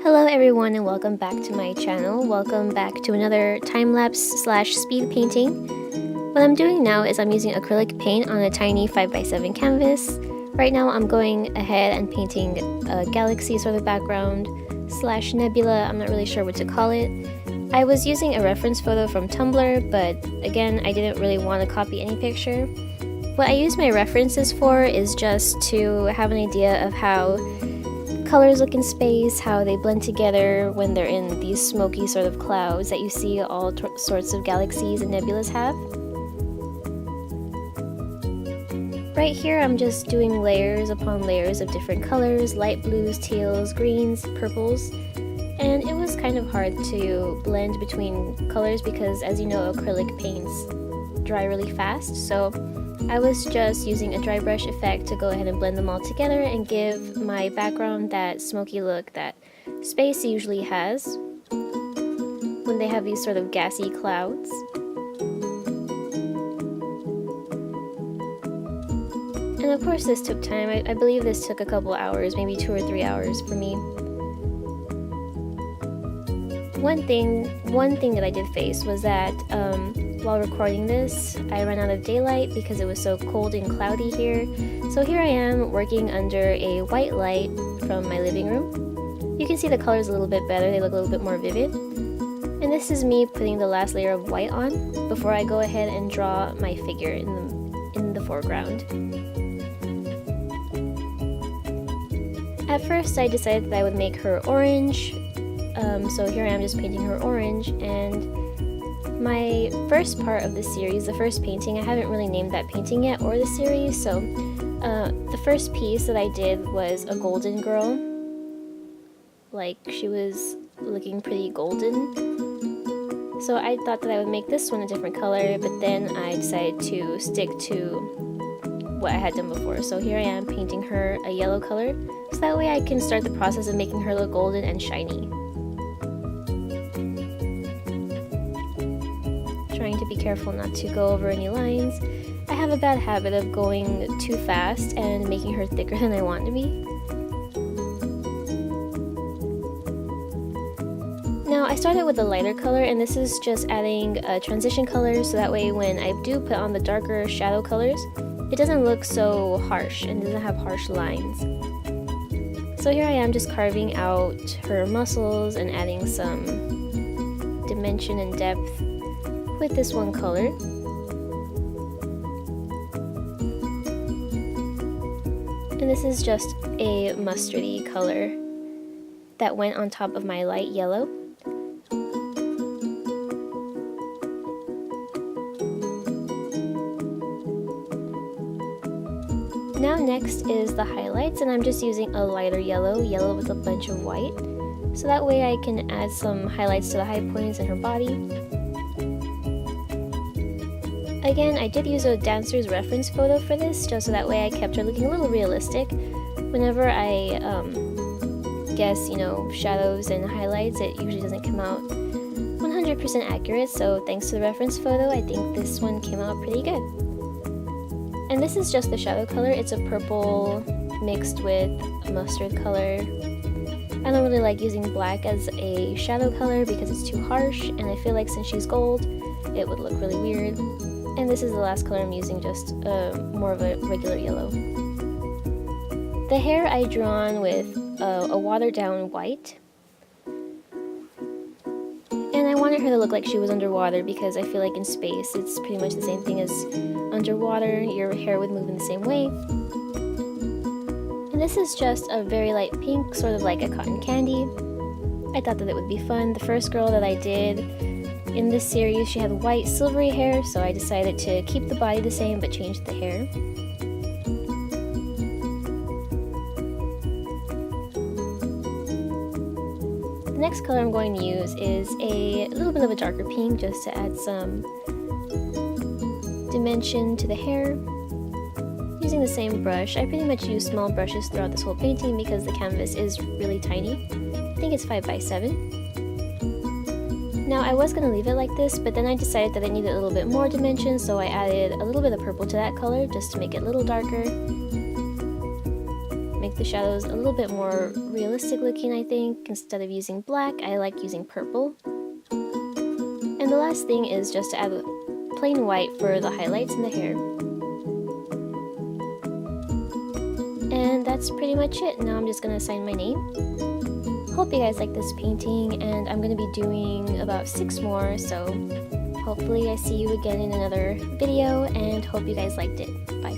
Hello everyone and welcome back to my channel. Welcome back to another time-lapse / speed painting. What I'm doing now is I'm using acrylic paint on a tiny 5x7 canvas. Right now I'm going ahead and painting a galaxy sort of background / nebula. I'm not really sure what to call it. I was using a reference photo from Tumblr, but again I didn't really want to copy any picture. What I use my references for is just to have an idea of how colors look in space, how they blend together when they're in these smoky sort of clouds that you see all sorts of galaxies and nebulas have. Right here I'm just doing layers upon layers of different colors, light blues, teals, greens, purples, and it was kind of hard to blend between colors because, as you know, acrylic paints dry really fast, so I was just using a dry brush effect to go ahead and blend them all together and give my background that smoky look that space usually has when they have these sort of gassy clouds. And of course this took time. I believe this took a couple hours, maybe 2 or 3 hours for me. One thing that I did face was that while recording this, I ran out of daylight because it was so cold and cloudy here. So here I am working under a white light from my living room. You can see the colors a little bit better, they look a little bit more vivid. And this is me putting the last layer of white on before I go ahead and draw my figure in the foreground. At first I decided that I would make her orange, so here I am just painting her orange, and my first part of the series, the first painting, I haven't really named that painting yet or the series, so the first piece that I did was a golden girl, like she was looking pretty golden. So I thought that I would make this one a different color, but then I decided to stick to what I had done before. So here I am painting her a yellow color, so that way I can start the process of making her look golden and shiny. Trying to be careful not to go over any lines. I have a bad habit of going too fast and making her thicker than I want to be. Now I started with a lighter color, and this is just adding a transition color so that way when I do put on the darker shadow colors, it doesn't look so harsh and doesn't have harsh lines. So here I am just carving out her muscles and adding some dimension and depth with this one color. And this is just a mustardy color that went on top of my light yellow. Now next is the highlights, and I'm just using a lighter yellow with a bunch of white, so that way I can add some highlights to the high points in her body. Again, I did use a dancer's reference photo for this, just so that way I kept her looking a little realistic. Whenever I guess, shadows and highlights, it usually doesn't come out 100% accurate, so thanks to the reference photo, I think this one came out pretty good. And this is just the shadow color. It's a purple mixed with a mustard color. I don't really like using black as a shadow color because it's too harsh, and I feel like since she's gold, it would look really weird. And this is the last color I'm using, just more of a regular yellow. The hair I drew on with a watered down white. And I wanted her to look like she was underwater because I feel like in space it's pretty much the same thing as underwater. Your hair would move in the same way. And this is just a very light pink, sort of like a cotton candy. I thought that it would be fun. The first girl that I did in this series, she had white silvery hair, so I decided to keep the body the same but change the hair. The next color I'm going to use is a little bit of a darker pink, just to add some dimension to the hair. Using the same brush, I pretty much use small brushes throughout this whole painting because the canvas is really tiny. I think it's 5x7. Now I was going to leave it like this, but then I decided that it needed a little bit more dimension, so I added a little bit of purple to that color just to make it a little darker. Make the shadows a little bit more realistic looking, I think. Instead of using black, I like using purple. And the last thing is just to add plain white for the highlights in the hair. And that's pretty much it. Now I'm just going to sign my name. Hope you guys like this painting, and I'm going to be doing about 6 more, so hopefully I see you again in another video, and hope you guys liked it. Bye.